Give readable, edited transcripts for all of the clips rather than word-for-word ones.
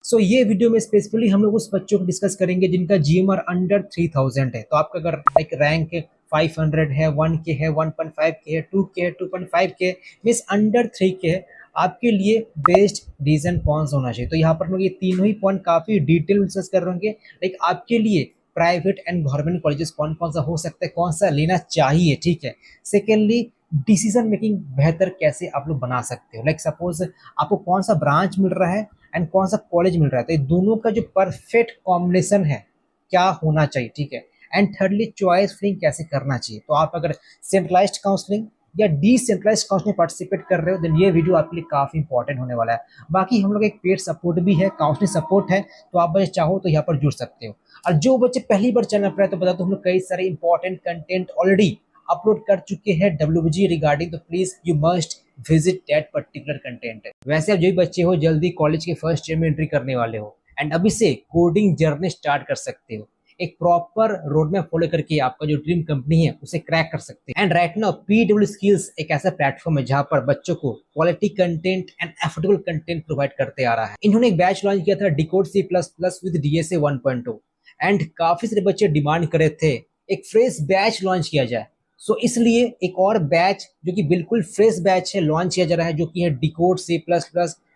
ये वीडियो में स्पेसिफिकली हम लोग उस बच्चों को डिस्कस करेंगे जिनका जीएमआर अंडर 3000 है। तो आपका अगर लाइक रैंक 500 है, 1K है, 1.5K है, 2K है, 2.5K मीन्स अंडर 3K है, आपके लिए बेस्ट डिसीजन कौन सा होना चाहिए। तो यहाँ पर हम लोग ये तीनों ही पॉइंट काफी डिटेल में डिस्कस कर रहे हैं। लाइक आपके लिए प्राइवेट एंड गवर्नमेंट कॉलेजेस कौन कौन सा हो सकता है, कौन सा लेना चाहिए, ठीक है। सेकेंडली, डिसीजन मेकिंग बेहतर कैसे आप लोग बना सकते हो। लाइक सपोज आपको कौन सा ब्रांच मिल रहा है एंड कौन सा कॉलेज मिल रहा है, तो ये दोनों का जो परफेक्ट कॉम्बिनेशन है क्या होना चाहिए, ठीक है। एंड थर्डली, चॉइस फिलिंग कैसे करना चाहिए। तो आप अगर सेंट्रलाइज्ड काउंसलिंग या डिसेंट्रलाइज्ड काउंसलिंग पार्टिसिपेट कर रहे हो देन ये वीडियो आपके लिए काफी इंपॉर्टेंट होने वाला है। बाकी हम लोग एक पेड सपोर्ट भी है, काउंसलिंग सपोर्ट है, तो आप बच्चे चाहो तो यहाँ पर जुड़ सकते हो। और जो बच्चे पहली बार चैनल पर है तो बता दो हम लोग कई सारे इंपॉर्टेंट कंटेंट ऑलरेडी अपलोड कर चुके हैं WG रिगार्डिंग, तो please you must visit that particular content. वैसे आप जो भी बच्चे हो जल्दी कॉलेज के फर्स्ट ईयर में एंट्री करने वाले हो एंड अभी से कोडिंग जर्नी स्टार्ट कर सकते हो, एक प्रॉपर रोड मैप फॉलो करके आपका जो ड्रीम कंपनी है उसे क्रैक कर सकते हैं। And right now PW skills एक ऐसा प्लेटफॉर्म है जहां पर बच्चों को quality content and affordable content provide करते आ रहा है। इन्होंने एक बैच लॉन्च किया था decode C++ with DSA 1.0 and काफी सारे बच्चे डिमांड कर रहे थे एक फ्रेश बैच लॉन्च किया जाए। इसलिए एक और बैच जो कि बिल्कुल फ्रेश बैच है लॉन्च किया जा रहा है, जो कि है डिकोड C++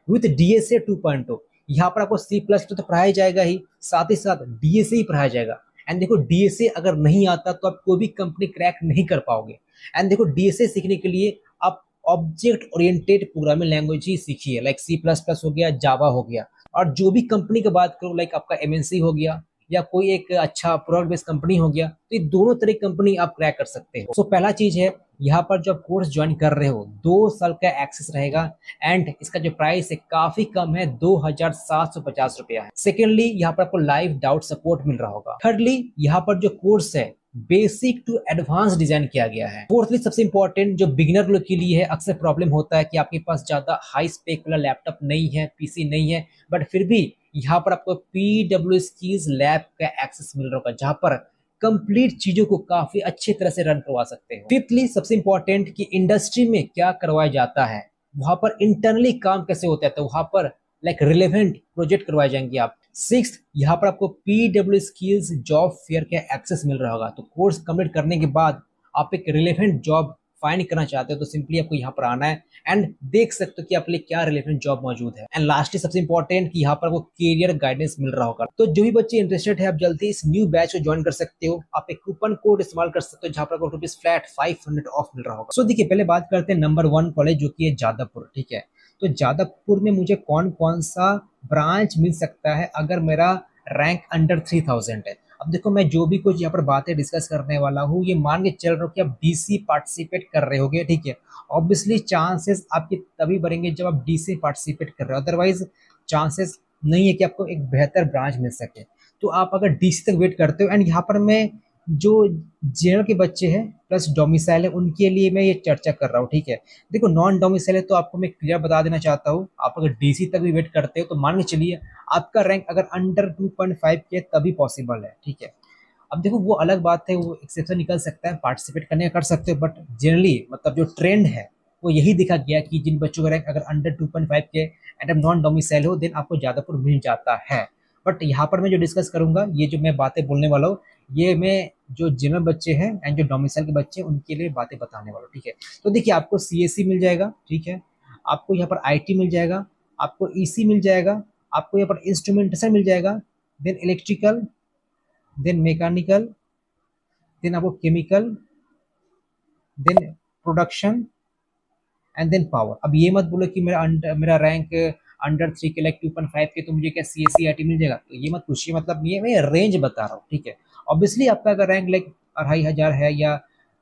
विद DSA 2.0। यहाँ पर आपको C++ तो पढ़ाया जाएगा ही, साथ ही साथ DSA ही पढ़ाया जाएगा। एंड देखो DSA अगर नहीं आता तो आप कोई भी कंपनी क्रैक नहीं कर पाओगे। एंड देखो DSA सीखने के लिए आप ऑब्जेक्ट ओरिएंटेड प्रोग्रामिंग लैंग्वेज ही सीखिए, लाइक C++ हो गया, जावा हो गया। और जो भी कंपनी की बात करो, लाइक आपका MNC हो गया या कोई एक अच्छा प्रोडक्ट बेस्ड कंपनी हो गया, तो ये दोनों तरह की कंपनी आप क्रैक कर सकते हो। पहला चीज है, यहाँ पर जो आप कोर्स ज्वाइन कर रहे हो 2 साल का एक्सेस रहेगा एंड इसका जो प्राइस है काफी कम है, 2750 रुपया है। सेकेंडली, यहाँ पर आपको लाइव डाउट सपोर्ट मिल रहा होगा। थर्डली, यहाँ पर जो कोर्स है बेसिक टू एडवांस डिजाइन किया गया है। फोर्थली, सबसे इंपॉर्टेंट जो बिगिनर लोग के लिए है, अक्सर प्रॉब्लम होता है कि आपके पास ज्यादा हाई स्पेक वाला लैपटॉप नहीं है, PC नहीं है, बट फिर भी यहाँ पर आपको PW स्किल्स लैब का एक्सेस मिल रहा होगा जहां पर कंप्लीट चीजों को काफी अच्छी तरह से रन करवा सकते हो। फिफ्थली, सबसे इंपॉर्टेंट कि इंडस्ट्री में क्या करवाया जाता है, वहां पर इंटरनली काम कैसे होता है, तो वहां पर लाइक रिलेवेंट प्रोजेक्ट करवाए जाएंगे आप। सिक्स, यहाँ पर आपको PW स्किल्स जॉब फेयर का एक्सेस मिल रहा होगा। तो कोर्स कंप्लीट करने के बाद आप एक रिलेवेंट जॉब फाइंड करना चाहते हो तो सिंपली आपको यहाँ पर आना है एंड देख सकते हो कि आपके लिए क्या रिलेवेंट जॉब मौजूद है। एंड लास्टली, सबसे इंपॉर्टेंट कि यहाँ पर आपको करियर गाइडेंस मिल रहा होगा। तो जो भी बच्चे इंटरेस्टेड है आप जल्दी इस न्यू बैच को ज्वाइन कर सकते हो। आप एक कूपन कोड इस्तेमाल कर सकते हो जहाँ पर आपको रुपीज फ्लैट 500 ऑफ मिल रहा होगा। देखिए, पहले बात करते हैं नंबर 1 कॉलेज जो कि है जादवपुर, ठीक है। तो जादवपुर में मुझे कौन कौन सा ब्रांच मिल सकता है अगर मेरा रैंक अंडर 3000 है। अब देखो, मैं जो भी कुछ यहाँ पर बातें डिस्कस करने वाला हूँ ये मान के चल रहा हूँ कि आप DC पार्टिसिपेट कर रहे होगे, ठीक है। ऑब्वियसली चांसेस आपके तभी बढ़ेंगे जब आप DC पार्टिसिपेट कर रहे हो, अदरवाइज चांसेस नहीं है कि आपको एक बेहतर ब्रांच मिल सके। तो आप अगर DC तक वेट करते हो, एंड यहाँ पर मैं जो जनरल के बच्चे हैं प्लस डोमिसाइल है उनके लिए मैं ये चर्चा कर रहा हूँ, ठीक है। देखो, नॉन डोमिसाइल है तो आपको मैं क्लियर बता देना चाहता हूँ, आप अगर DC तक भी वेट करते हो तो मान के चलिए आपका रैंक अगर अंडर 2.5 के तभी पॉसिबल है, ठीक है। अब देखो, वो अलग बात है, वो एक्सेप्शन निकल सकता है, पार्टिसिपेट करने का कर सकते हो, बट जनरली मतलब जो ट्रेंड है वो यही देखा गया कि जिन बच्चों का रैंक अगर अंडर 2.5 के एंड नॉन डोमिसाइल हो देन आपको ज्यादापुर मिल जाता है। बट यहाँ पर मैं जो डिस्कस करूंगा, ये जो मैं बातें बोलने वाला हूँ, ये मैं जो जनरल बच्चे हैं एंड जो डोमिसाइल के बच्चे हैं उनके लिए बातें बताने वाला हूँ, ठीक है। तो देखिए, आपको CSC मिल जाएगा, ठीक है। आपको यहाँ पर IT मिल जाएगा, आपको EC मिल जाएगा, आपको यहाँ पर इंस्ट्रूमेंटेशन मिल जाएगा, then electrical, then mechanical, then आपको chemical, then production and then power. अब ये मत बोलो कि मेरा रैंक अंडर 3 के लाइक 2.5 के तो मुझे क्या CSC IT मिल जाएगा, तो ये मत पूछिए, मतलब ये मैं रेंज बता रहा हूँ, ठीक है। ऑब्वियसली आपका अगर रैंक लाइक 2500 है या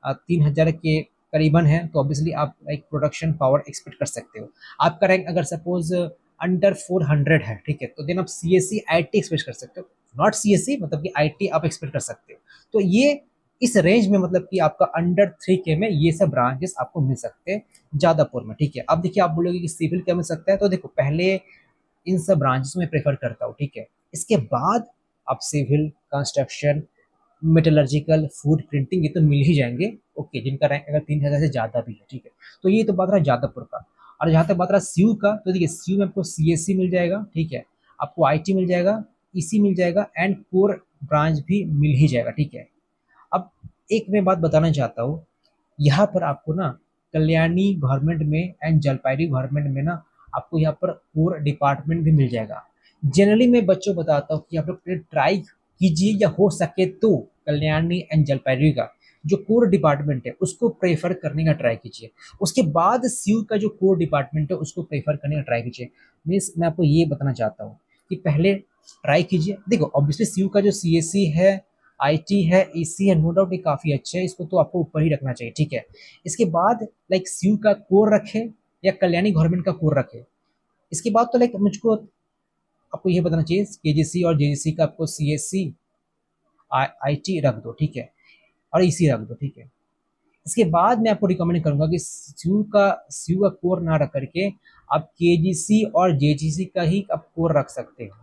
3000 के करीबन है तो ऑब्वियसली आप लाइक प्रोडक्शन पावर एक्सपेक्ट कर सकते हो। आपका रैंक अगर सपोज अंडर 400 है, ठीक है, तो देन आप CSC IT एक्सपेक्ट कर सकते हो, नॉट CSC, मतलब कि IT आप एक्सपेक्ट कर सकते हो। तो ये इस रेंज में मतलब कि आपका अंडर 3K में ये सब ब्रांचेस आपको मिल सकते हैं जादवपुर में, ठीक है। अब देखिए, आप बोलोगे कि सिविल क्या मिल सकता है, तो देखो पहले इन सब ब्रांचेस में प्रेफर करता हूँ, ठीक है। इसके बाद आप civil, construction, metallurgical, food printing ये तो मिल ही जाएंगे, ओके, जिनका रैंक अगर 3000 से ज्यादा भी है, ठीक है। तो ये तो बात रहा जादवपुर का। और जहाँ तक बात रहा CU का, तो देखिए CU में आपको CSC मिल जाएगा, ठीक है। आपको आईटी मिल जाएगा, ईसी मिल जाएगा एंड कोर ब्रांच भी मिल ही जाएगा, ठीक है। अब एक मैं बात बताना चाहता हूँ, यहाँ पर आपको ना कल्याणी गवर्नमेंट में एंड जलपाईगुड़ी गवर्नमेंट में ना आपको यहाँ पर कोर डिपार्टमेंट भी मिल जाएगा। जनरली मैं बच्चों बताता हूँ कि आप लोग ट्राई कीजिए या हो सके तो कल्याणी एंड जलपाईगुड़ी का जो कोर डिपार्टमेंट है उसको प्रेफर करने का ट्राई कीजिए। उसके बाद सीयू का जो कोर डिपार्टमेंट है उसको प्रेफर करने का ट्राई कीजिए। मीन्स मैं आपको ये बताना चाहता हूँ कि पहले ट्राई कीजिए। देखो ऑब्वियसली सीयू का जो सीएससी है, आईटी है, ईसी है, नो डाउट ये काफ़ी अच्छे है, इसको तो आपको ऊपर ही रखना चाहिए, ठीक है। इसके बाद लाइक सीयू का कोर रखे या कल्याणी गवर्नमेंट का कोर रखे। इसके बाद तो लाइक मुझको आपको ये बताना चाहिए केजीसी और जेजीसी का आपको सीएससी आईटी रख दो, ठीक है, और ईसी रख दो, ठीक है। इसके बाद मैं आपको रिकमेंड करूंगा कि सीयू का कोर ना रख करके आप केजीसी और जेजीसी का ही आप कोर रख सकते हो,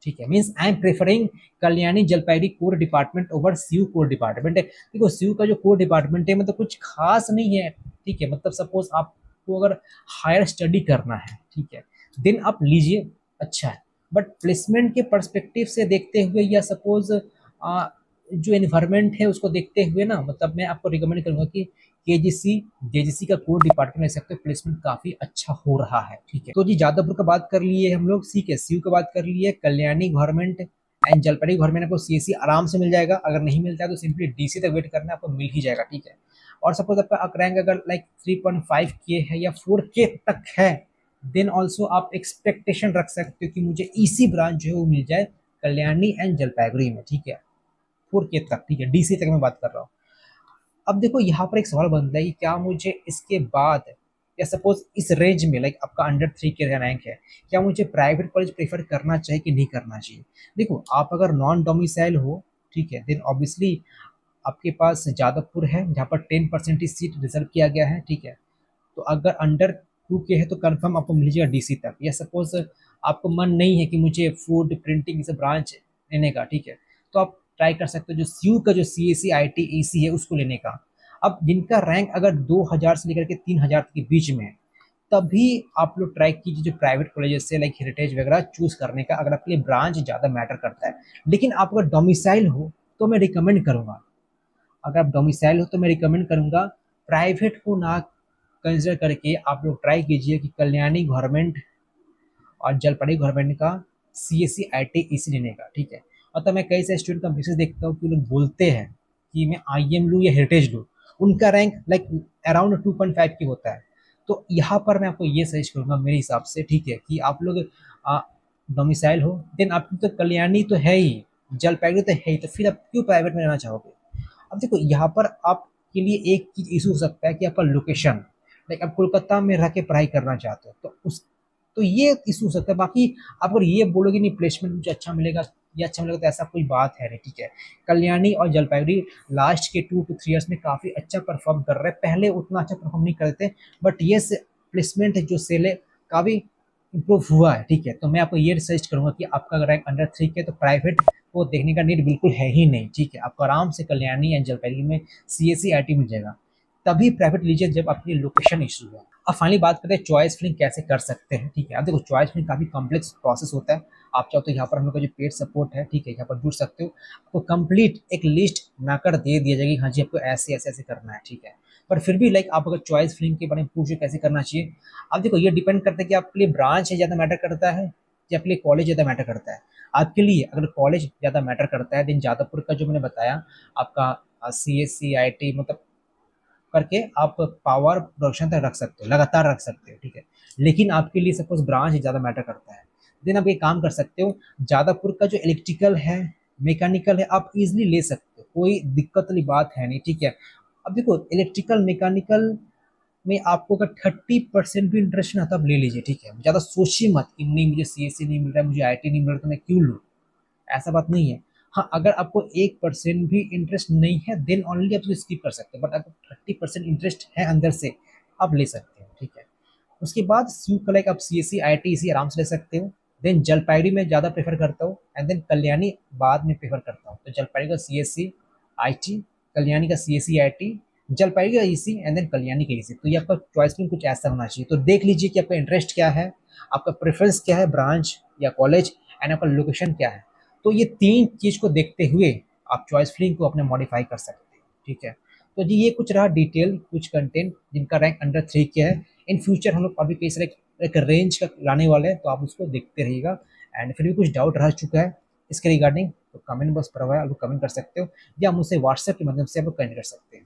ठीक है। Means I am preferring Kalyani Jalpaiguri core department over CU core department है। देखो सीयू का जो कोर डिपार्टमेंट है मतलब कुछ खास नहीं है, ठीक है। मतलब सपोज आपको अगर हायर स्टडी करना है, ठीक है, देन आप लीजिए, अच्छा है। बट प्लेसमेंट के पर्सपेक्टिव से देखते हुए या सपोज जो एनवायरमेंट है उसको देखते हुए ना, मतलब मैं आपको रिकमेंड करूंगा कि केजीसी जेजीसी का कोर डिपार्टमेंट ले सकते हो, प्लेसमेंट काफी अच्छा हो रहा है, ठीक है। तो जी जादवपुर का बात कर लिए हम लोग, ठीक है, सीयू का बात कर लिए, Kalyani government and Jalpaiguri government आपको सीएससी आराम से मिल जाएगा। अगर नहीं मिलता है तो सिंपली डीसी तक वेट करना है, आपको मिल ही जाएगा, ठीक है। और सपोज आपका रैंक अगर लाइक 3.5 के है या 4 के तक है, देन ऑल्सो आप एक्सपेक्टेशन रख सकते हो कि मुझे ईसी ब्रांच जो है वो मिल जाए कल्याणी एंड जलपाईगुड़ी में, ठीक है, 4 के तक, ठीक है, डीसी तक मैं बात कर रहा हूँ। अब देखो यहाँ पर एक सवाल बनता है कि क्या मुझे इसके बाद या सपोज इस रेंज में लाइक आपका अंडर 3 के रैंक है, क्या मुझे प्राइवेट कॉलेज प्रेफर करना चाहिए कि नहीं करना चाहिए। देखो आप अगर नॉन डोमिसाइल हो, ठीक है, देन ऑब्वियसली आपके पास जादवपुर है जहाँ पर 10% ही सीट रिजर्व किया गया है, ठीक है। तो अगर अंडर 2 के है तो कंफर्म आपको मिल जाएगा डीसी तक। या सपोज आपको मन नहीं है कि मुझे फूड प्रिंटिंग से ब्रांच लेने का, ठीक है, तो आप ट्राई कर सकते हो जो सीयू का जो सीएससी आईटी ईसी है उसको लेने का। अब जिनका रैंक अगर 2000 से लेकर के 3000 के बीच में है, तभी आप लोग ट्राई कीजिए जो प्राइवेट कॉलेजेस से लाइक हेरिटेज वगैरह चूज करने का, अगर आपके लिए ब्रांच ज़्यादा मैटर करता है। लेकिन आप अगर डोमिसाइल हो तो मैं रिकमेंड करूँगा, अगर आप डोमिसाइल हो तो मैं रिकमेंड करूँगा प्राइवेट को ना कंसिडर करके आप लोग ट्राई कीजिए कि कल्याणी गवर्नमेंट और जलपाईगुड़ी गवर्नमेंट का सीएससी आईटी ईसी लेने का, ठीक है। और तो मैं कई सारे स्टूडेंट का मैसेज देखता हूँ कि लोग बोलते हैं कि मैं आईएम लूँ या हेरिटेज लूँ, उनका रैंक लाइक अराउंड 2.5 की होता है। तो यहाँ पर मैं आपको ये सजेस्ट करूँगा मेरे हिसाब से, ठीक है, कि आप लोग डोमिसाइल हो, देन आपकी तो कल्याणी तो है ही, जलपाईगुड़ी तो है ही, तो फिर आप क्यों प्राइवेट में रहना चाहोगे। अब देखो यहाँ पर आपके लिए एक चीज इशू हो सकता है कि आपका लोकेशन, लाइक आप कोलकाता में रह के पढ़ाई करना चाहते हो तो उस तो ये इशू हो सकता है। बाकी आप अगर ये बोलोगे नहीं प्लेसमेंट मुझे अच्छा मिलेगा, ये अच्छा मिलेगा, तो ऐसा कोई बात है नहीं, ठीक है। कल्याणी और जलपाईगुड़ी लास्ट के 2 to 3 years में काफ़ी अच्छा परफॉर्म कर रहे हैं, पहले उतना अच्छा परफॉर्म नहीं करते, बट ये प्लेसमेंट जो सेल है काफ़ी इम्प्रूव हुआ है, ठीक है। तो मैं आपको ये सजेस्ट करूंगा कि आपका रैंक अंडर 3 के तो प्राइवेट को देखने का नीड बिल्कुल है ही नहीं, ठीक है। आपको आराम से कल्याणी या जलपाईगुड़ी में सीएससी आईटी मिल जाएगा, तभी प्राइवेट लीजिए जब आपकी लोकेशन इशू है। अब फाइनली बात करते हैं चॉइस फिलिंग कैसे कर सकते हैं, ठीक है। अब देखो चॉइस फिलिंग काफ़ी कॉम्प्लेक्स प्रोसेस होता है। आप चाहो तो यहाँ पर हम लोग का जो पेड सपोर्ट है, ठीक है, यहाँ पर जुड़ सकते हो, आपको कंप्लीट एक लिस्ट बनाकर दे दिया जाएगी, हाँ जी आपको ऐसे ऐसे ऐसे करना है, ठीक है। पर फिर भी लाइक आप अगर चॉइस फिलिंग के बारे में पूछे कैसे करना चाहिए, अब देखो ये डिपेंड करता है कि आपके लिए ब्रांच ज़्यादा मैटर करता है या आपके लिए कॉलेज ज़्यादा मैटर करता है। आपके लिए अगर कॉलेज ज़्यादा मैटर करता है, देन जादवपुर का जो मैंने बताया आपका सीएससी आईटी मतलब करके आप पावर प्रोडक्शन तक रख सकते हो, लगातार रख सकते हो, ठीक है। लेकिन आपके लिए सपोज ब्रांच ज़्यादा मैटर करता है, देन आप ये काम कर सकते हो, जादवपुर का जो इलेक्ट्रिकल है, मैकेनिकल है, आप इजीली ले सकते हो, कोई दिक्कत वाली बात है नहीं, ठीक है। अब देखो इलेक्ट्रिकल मैकेनिकल में आपको अगर 30% भी इंटरेस्ट ना, तब ले लीजिए, ठीक है। ज़्यादा सोचिए मत कि नहीं मुझे सीएससी नहीं मिल रहा है, मुझे आईटी नहीं मिल रहा, तो मैं क्यों लूँ, ऐसा बात नहीं है। हाँ अगर आपको 1% भी इंटरेस्ट नहीं है देन ओनली आप उसको स्किप कर सकते हो, बट अगर 30% इंटरेस्ट है अंदर से आप ले सकते हो, ठीक है। उसके बाद सी का लाइक आप सी एस सी आई टी इसी आराम से ले सकते हो। देन जलपाईगुड़ी में ज़्यादा प्रेफर करता हूँ एंड देन कल्याणी बाद में प्रेफर करता हूँ। तो जलपाईगुड़ी का C S C I T, Kalyani का C S C I T, Jalpaiguri का E C and then Kalyani का ई सी। तो ये आपका चॉइस में कुछ ऐसा होना चाहिए। तो देख लीजिए कि आपका इंटरेस्ट क्या है, आपका प्रेफरेंस क्या है ब्रांच या कॉलेज एंड आपका लोकेशन क्या है। तो ये 3 चीज़ को देखते हुए आप चॉइस फिलिंग को अपने मॉडिफाई कर सकते हैं, ठीक है। तो जी ये कुछ रहा डिटेल, कुछ कंटेंट जिनका रैंक अंडर 3 के है। इन फ्यूचर हम लोग अभी कई सारे एक रेंज का लाने वाले हैं, तो आप उसको देखते रहिएगा। एंड फिर भी कुछ डाउट रह चुका है इसके रिगार्डिंग तो कमेंट बॉक्स पर आप कमेंट कर सकते हो, या मुझसे व्हाट्सएप के माध्यम से आप कनेक्ट कर सकते हैं।